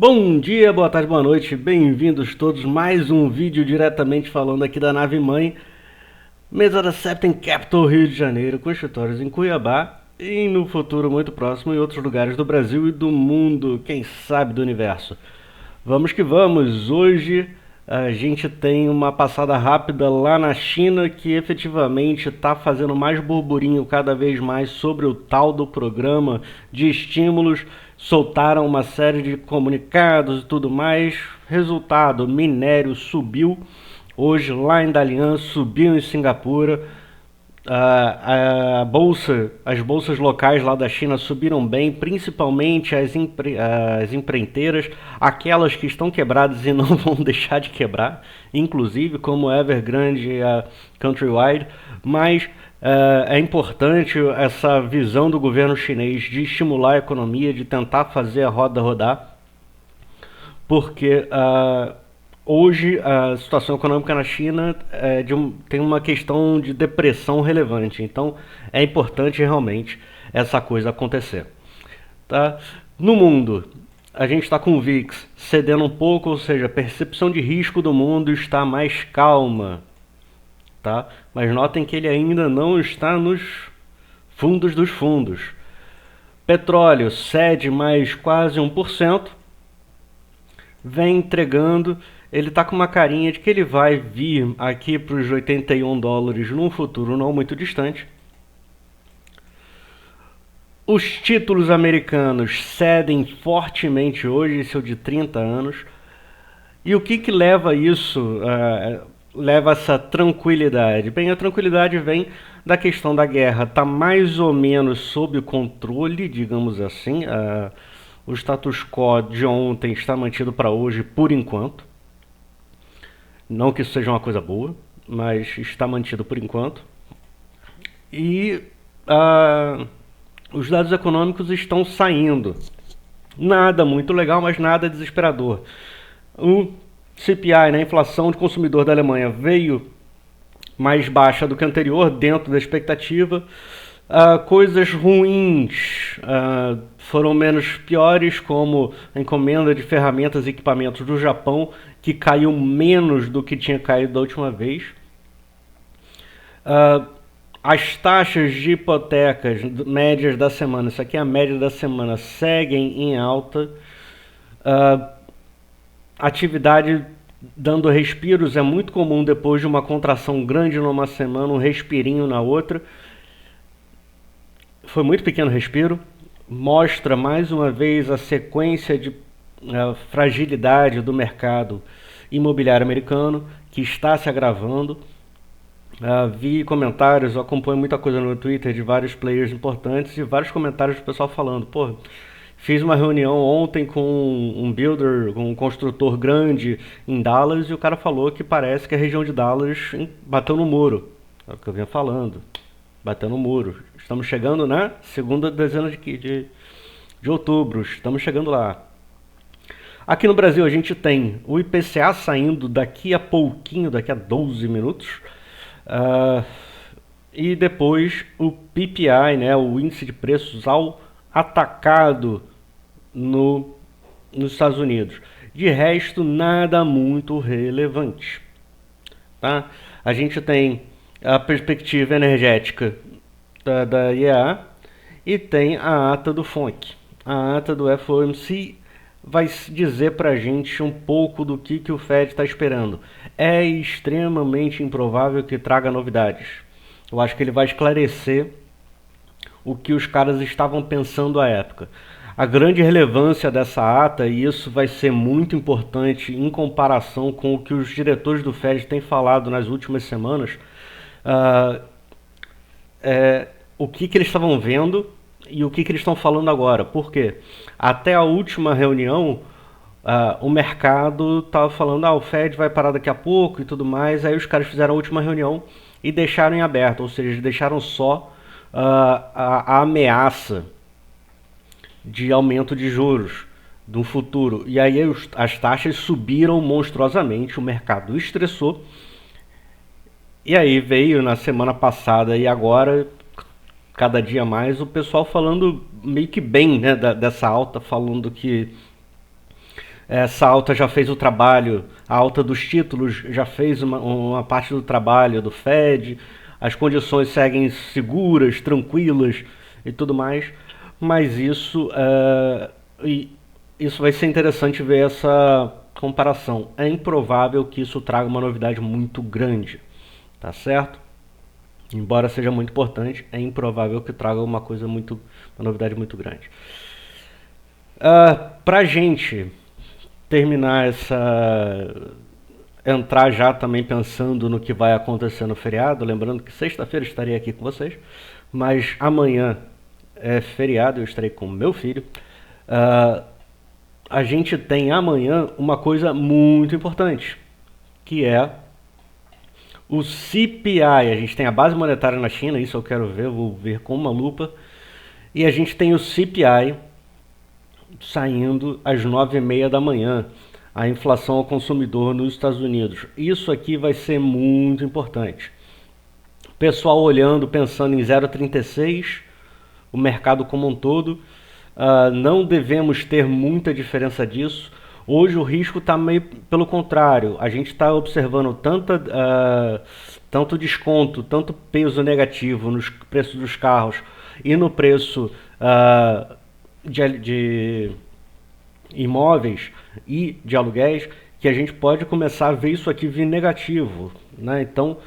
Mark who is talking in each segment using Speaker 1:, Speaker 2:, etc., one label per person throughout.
Speaker 1: Bom dia, boa tarde, boa noite, bem-vindos todos. Mais um vídeo diretamente falando aqui da nave mãe, mesa da Septem Capital, Rio de Janeiro, com escritórios em Cuiabá e no futuro muito próximo em outros lugares do Brasil e do mundo, quem sabe do universo. Vamos que vamos. Hoje a gente tem uma passada rápida lá na China, que efetivamente está fazendo mais burburinho cada vez mais sobre o tal do programa de estímulos. Soltaram uma série de comunicados e tudo mais. Resultado: minério subiu hoje lá em Dalian, subiu em Singapura. As bolsas locais lá da China subiram bem, principalmente as empreiteiras, aquelas que estão quebradas e não vão deixar de quebrar, inclusive como a Evergrande e a Countrywide. Mas é importante essa visão do governo chinês de estimular a economia, de tentar fazer a roda rodar, porque hoje a situação econômica na China tem uma questão de depressão relevante, então é importante realmente essa coisa acontecer. Tá? No mundo, a gente está com o VIX cedendo um pouco, ou seja, a percepção de risco do mundo está mais calma. Tá? Mas notem que ele ainda não está nos fundos dos fundos. Petróleo cede mais quase 1%, vem entregando. Ele está com uma carinha de que ele vai vir aqui para os $81 num futuro não muito distante. Os títulos americanos cedem fortemente hoje, esse é o de 30 anos. E o que leva isso, leva essa tranquilidade? Bem, a tranquilidade vem da questão da guerra, está mais ou menos sob controle, digamos assim. O status quo de ontem está mantido para hoje por enquanto. Não que isso seja uma coisa boa, mas está mantido por enquanto. E os dados econômicos estão saindo. Nada muito legal, mas nada desesperador. O CPI, né, a inflação de consumidor da Alemanha, veio mais baixa do que a anterior, dentro da expectativa. Coisas ruins foram menos piores, como a encomenda de ferramentas e equipamentos do Japão, que caiu menos do que tinha caído da última vez. As taxas de hipotecas médias da semana, isso aqui é a média da semana, seguem em alta. Atividade dando respiros, é muito comum depois de uma contração grande numa semana, um respirinho na outra. Foi muito pequeno respiro, mostra mais uma vez a sequência de fragilidade do mercado imobiliário americano, que está se agravando. Vi comentários, eu acompanho muita coisa no Twitter de vários players importantes e vários comentários do pessoal falando: pô, fiz uma reunião ontem com um builder, com um construtor grande em Dallas, e o cara falou que parece que a região de Dallas bateu no muro. É o que eu vinha falando, bateu no muro. Estamos chegando na segunda dezena de outubro, estamos chegando lá. Aqui no Brasil a gente tem o IPCA saindo daqui a pouquinho, daqui a 12 minutos. E depois o PPI, né, o índice de preços ao atacado nos Estados Unidos. De resto, nada muito relevante. Tá? A gente tem a perspectiva energética da IEA e tem a ata do FONC. A ata do FOMC vai dizer pra gente um pouco do que o Fed está esperando. É extremamente improvável que traga novidades. Eu acho que ele vai esclarecer o que os caras estavam pensando à época. A grande relevância dessa ata, e isso vai ser muito importante em comparação com o que os diretores do Fed têm falado nas últimas semanas, o que eles estavam vendo e o que eles estão falando agora. Por quê? Até a última reunião, o mercado estava falando: o Fed vai parar daqui a pouco e tudo mais. Aí os caras fizeram a última reunião e deixaram em aberto, ou seja, deixaram só a ameaça de aumento de juros no futuro. E aí as taxas subiram monstruosamente, o mercado estressou. E aí veio na semana passada e agora, cada dia mais, o pessoal falando meio que bem, né, dessa alta, falando que Essa alta já fez o trabalho, a alta dos títulos já fez uma parte do trabalho do Fed, as condições seguem seguras, tranquilas e tudo mais, mas isso vai ser interessante ver essa comparação. É improvável que isso traga uma novidade muito grande, tá certo? Embora seja muito importante, é improvável que traga uma novidade muito grande. Pra gente terminar entrar já também pensando no que vai acontecer no feriado, lembrando que sexta-feira estarei aqui com vocês, mas amanhã é feriado, eu estarei com meu filho. A gente tem amanhã uma coisa muito importante, que é o CPI. A gente tem a base monetária na China, isso eu quero ver, vou ver com uma lupa. E a gente tem o CPI saindo às 9h30 da manhã, a inflação ao consumidor nos Estados Unidos. Isso aqui vai ser muito importante. Pessoal olhando, pensando em 0,36, o mercado como um todo, não devemos ter muita diferença disso. Hoje o risco está meio pelo contrário, a gente está observando tanto desconto, tanto peso negativo nos preços dos carros e no preço de imóveis e de aluguéis, que a gente pode começar a ver isso aqui vir negativo, né? Então,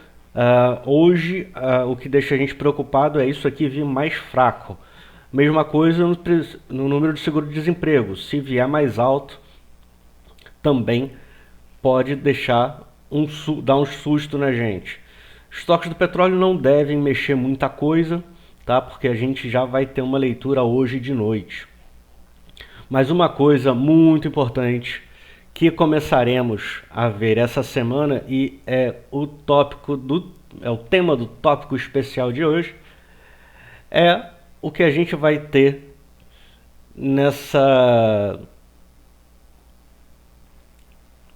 Speaker 1: hoje, o que deixa a gente preocupado é isso aqui vir mais fraco. Mesma coisa no número de seguro-desemprego. Se vier mais alto, também pode dar um susto na gente. Estoques do petróleo não devem mexer muita coisa, tá? Porque a gente já vai ter uma leitura hoje de noite. Mas uma coisa muito importante que começaremos a ver essa semana, e é o tema do tópico especial de hoje, é o que a gente vai ter nessa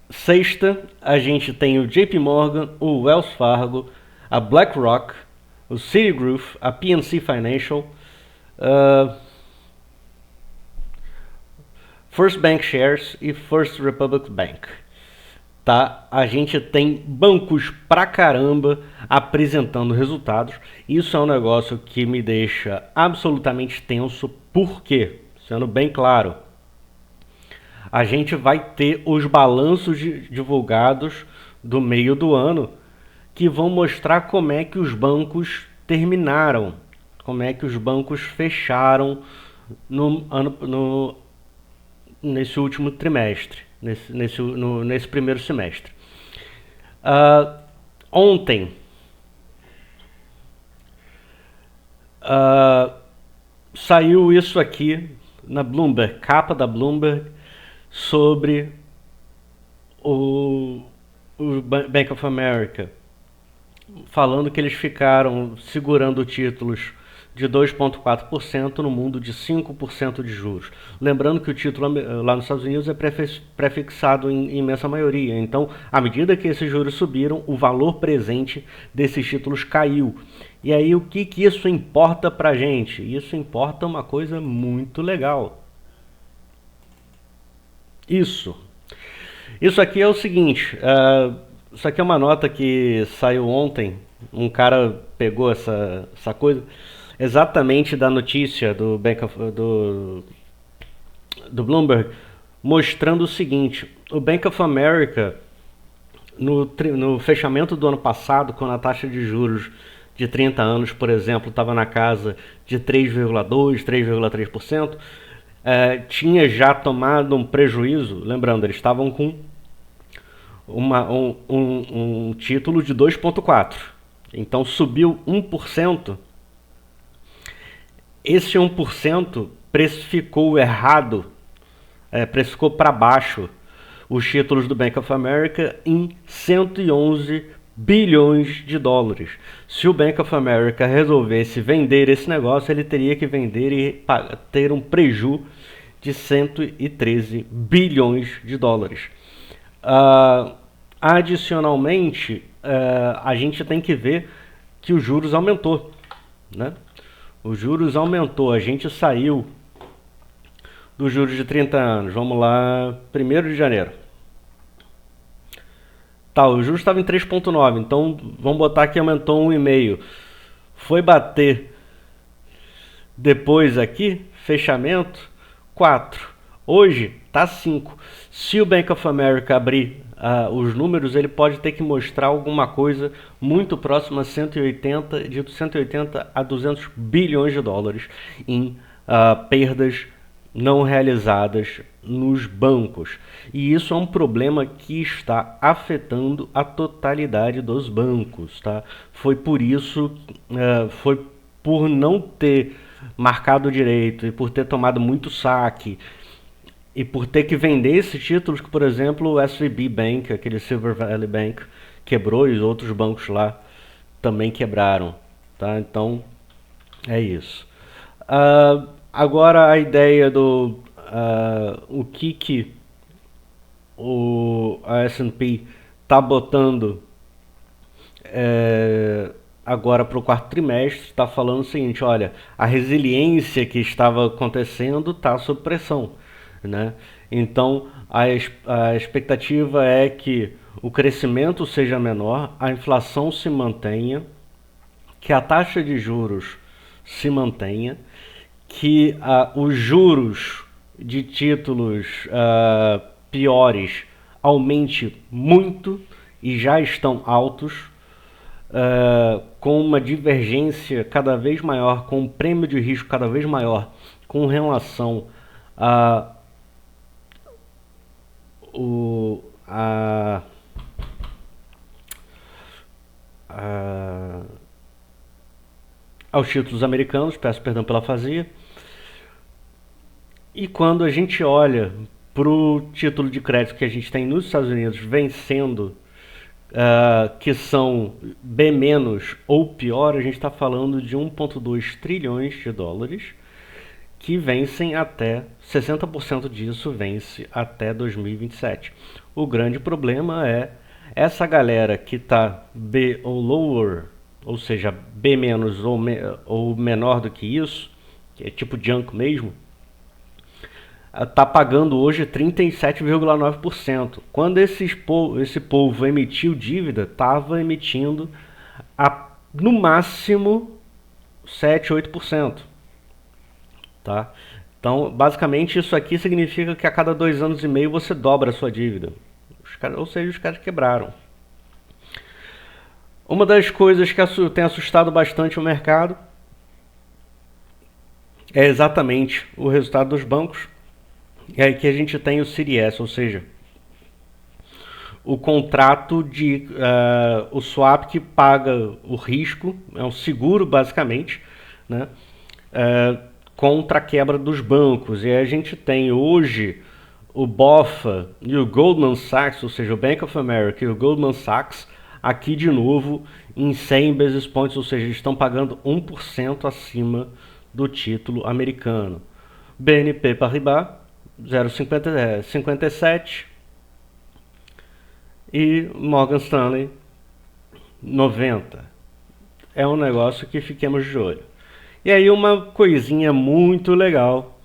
Speaker 1: sexta. A gente tem o JP Morgan, o Wells Fargo, a BlackRock, o Citigroup, a PNC Financial, First Bank Shares e First Republic Bank. Tá? A gente tem bancos pra caramba apresentando resultados. Isso é um negócio que me deixa absolutamente tenso. Por quê? Sendo bem claro, a gente vai ter os balanços divulgados do meio do ano que vão mostrar como é que os bancos terminaram, como é que os bancos fecharam nesse último trimestre, nesse primeiro semestre. Ontem, saiu isso aqui na Bloomberg, capa da Bloomberg, sobre o Bank of America, falando que eles ficaram segurando títulos de 2,4% no mundo de 5% de juros. Lembrando que o título lá nos Estados Unidos é prefixado em imensa maioria. Então, à medida que esses juros subiram, o valor presente desses títulos caiu. E aí, o que isso importa pra gente? Isso importa uma coisa muito legal. Isso aqui é o seguinte, isso aqui é uma nota que saiu ontem. Um cara pegou essa coisa exatamente da notícia do Bloomberg, mostrando o seguinte: o Bank of America, no fechamento do ano passado, quando a taxa de juros de 30 anos, por exemplo, estava na casa de 3,2%, 3,3%, tinha já tomado um prejuízo. Lembrando, eles estavam com um título de 2,4%. Então subiu 1%. Esse 1% precificou errado, precificou para baixo os títulos do Bank of America em 111 bilhões de dólares. Se o Bank of America resolvesse vender esse negócio, ele teria que vender e ter um prejuízo de 113 bilhões de dólares. Adicionalmente, a gente tem que ver que os juros aumentou, né? Os juros aumentou, a gente saiu dos juros de 30 anos. Vamos lá, 1º de janeiro. Tá, o juros estava em 3,9, então vamos botar que aumentou 1,5. Foi bater depois aqui, fechamento, 4. Hoje tá 5. Se o Bank of America abrir os números, ele pode ter que mostrar alguma coisa muito próxima a 180, de 180 a 200 bilhões de dólares em perdas não realizadas nos bancos. E isso é um problema que está afetando a totalidade dos bancos, tá? Foi por isso, foi por não ter marcado direito e por ter tomado muito saque e por ter que vender esses títulos que, por exemplo, o SVB Bank, aquele Silver Valley Bank, quebrou e os outros bancos lá também quebraram, tá? Então, é isso. Agora a ideia do o que a S&P está botando agora para o 4º trimestre, está falando o seguinte: olha, a resiliência que estava acontecendo está sob pressão, né? Então a expectativa é que o crescimento seja menor, a inflação se mantenha, que a taxa de juros se mantenha, que os juros de títulos piores aumente muito e já estão altos, com uma divergência cada vez maior, com um prêmio de risco cada vez maior com relação aos títulos americanos, peço perdão pela afasia. E quando a gente olha para o título de crédito que a gente tem nos Estados Unidos vencendo, que são B- ou pior, a gente está falando de 1,2 trilhões de dólares que vencem até 60% disso vence até 2027. O grande problema é essa galera que está B ou lower, ou seja, B- ou menor do que isso, que é tipo junk mesmo, está pagando hoje 37,9%. Quando esse povo emitiu dívida, estava emitindo no máximo 7, 8%. Tá? Então, basicamente, isso aqui significa que a cada 2 anos e meio você dobra a sua dívida. Ou seja, os caras quebraram. Uma das coisas que tem assustado bastante o mercado é exatamente o resultado dos bancos. É aí que a gente tem o CDS, ou seja, o contrato de o swap que paga o risco, é um seguro basicamente, né, contra a quebra dos bancos. E a gente tem hoje o BOFA e o Goldman Sachs, ou seja, o Bank of America e o Goldman Sachs, aqui de novo em 100 basis points, ou seja, estão pagando 1% acima do título americano. BNP Paribas 0,57 e Morgan Stanley 90. É um negócio que fiquemos de olho. E aí uma coisinha muito legal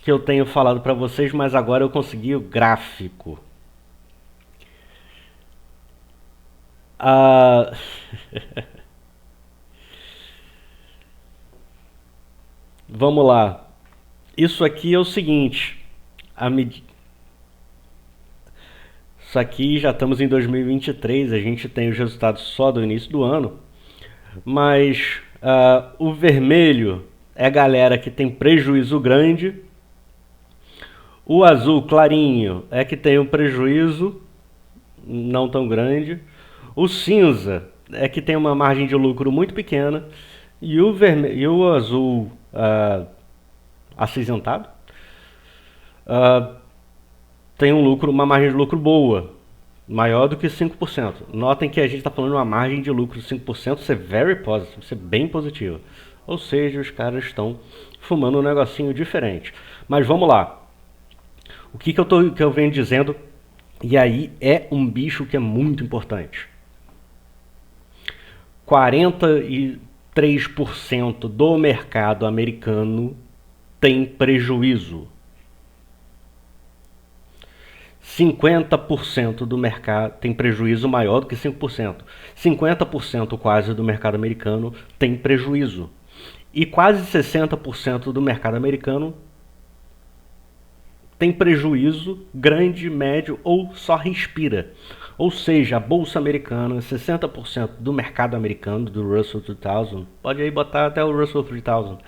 Speaker 1: que eu tenho falado para vocês, mas agora eu consegui o gráfico. Vamos lá. Isso aqui é o seguinte. Isso aqui já estamos em 2023, a gente tem os resultados só do início do ano, mas o vermelho é a galera que tem prejuízo grande, o azul clarinho é que tem um prejuízo não tão grande, o cinza é que tem uma margem de lucro muito pequena e o azul acinzentado tem uma margem de lucro boa, maior do que 5%. Notem que a gente está falando de uma margem de lucro de 5%, ser very positive, ser bem positiva. Ou seja, os caras estão fumando um negocinho diferente. Mas vamos lá. O que eu venho dizendo, e aí é um bicho que é muito importante. 43% do mercado americano tem prejuízo. 50% do mercado tem prejuízo maior do que 5%. 50% quase do mercado americano tem prejuízo. E quase 60% do mercado americano tem prejuízo grande, médio ou só respira. Ou seja, a bolsa americana, 60% do mercado americano, do Russell 2000, pode aí botar até o Russell 3000.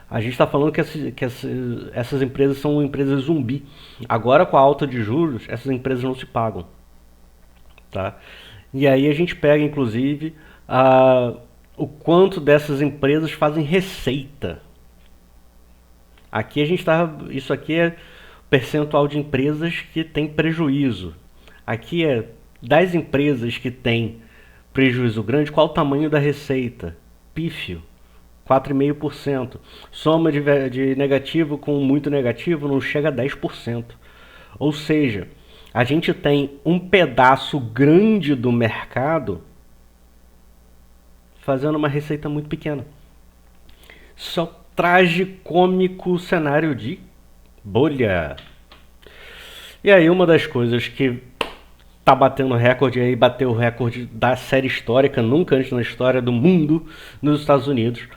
Speaker 1: A gente está falando que essas empresas são empresas zumbi. Agora, com a alta de juros, essas empresas não se pagam. Tá? E aí a gente pega, inclusive, o quanto dessas empresas fazem receita. Aqui a gente está... Isso aqui é percentual de empresas que tem prejuízo. Aqui é das empresas que têm prejuízo grande, qual o tamanho da receita? Pífio, 4,5%. Soma de negativo com muito negativo não chega a 10%. Ou seja, a gente tem um pedaço grande do mercado fazendo uma receita muito pequena. Só tragicômico cenário de bolha. E aí uma das coisas que tá batendo recorde aí, bateu o recorde da série histórica, nunca antes na história do mundo, nos Estados Unidos.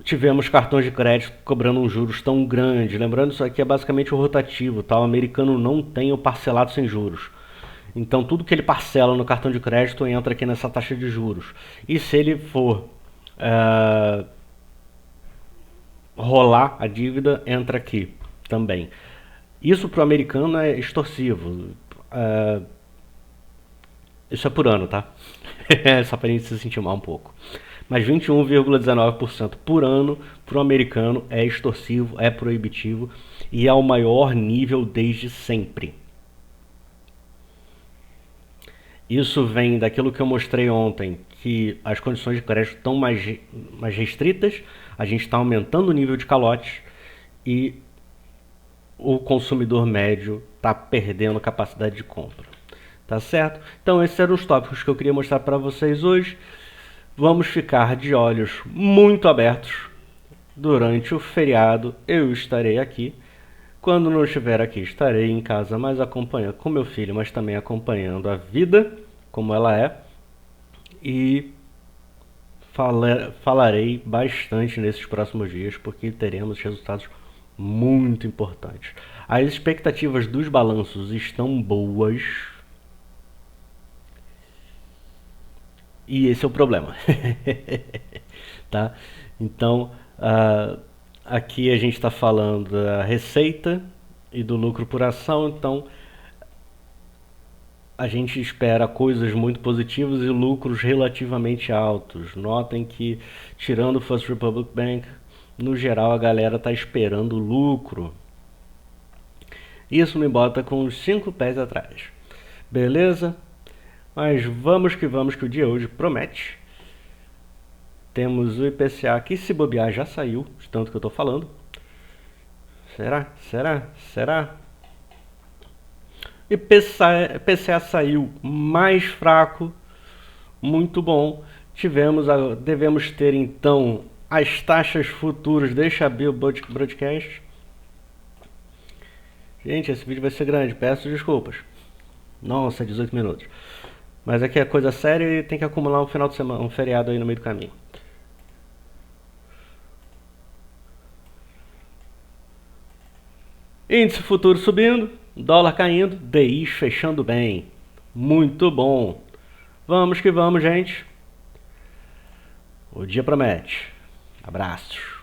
Speaker 1: Tivemos cartões de crédito cobrando um juros tão grande. Lembrando, isso aqui é basicamente o rotativo, tá? O americano não tem o parcelado sem juros. Então tudo que ele parcela no cartão de crédito entra aqui nessa taxa de juros. E se ele for rolar a dívida, entra aqui também. Isso para o americano é extorsivo. Isso é por ano, tá? Só para a gente se sentir mal um pouco. Mas 21,19% por ano para o americano é extorsivo, é proibitivo e é o maior nível desde sempre. Isso vem daquilo que eu mostrei ontem, que as condições de crédito estão mais restritas, a gente está aumentando o nível de calotes e o consumidor médio está perdendo capacidade de compra. Tá certo? Então esses eram os tópicos que eu queria mostrar para vocês hoje. Vamos ficar de olhos muito abertos. Durante o feriado eu estarei aqui. Quando não estiver aqui, estarei em casa, mas acompanhando com meu filho, mas também acompanhando a vida como ela é. E falarei bastante nesses próximos dias, porque teremos resultados muito importantes. As expectativas dos balanços estão boas. E esse é o problema. Tá? Então, aqui a gente está falando da receita e do lucro por ação. Então, a gente espera coisas muito positivas e lucros relativamente altos. Notem que, tirando o First Republic Bank, no geral a galera está esperando lucro. Isso me bota com uns 5 pés atrás. Beleza? Mas vamos que o dia hoje promete. Temos o IPCA que, se bobear, já saiu, de tanto que eu estou falando. Será? IPCA saiu mais fraco, muito bom. Devemos ter então as taxas futuras. Deixa abrir o broadcast. Gente, esse vídeo vai ser grande, peço desculpas. Nossa, 18 minutos. Mas aqui é coisa séria e tem que acumular um final de semana, um feriado aí no meio do caminho. Índice futuro subindo, dólar caindo, DIs fechando bem. Muito bom. Vamos que vamos, gente. O dia promete. Abraços.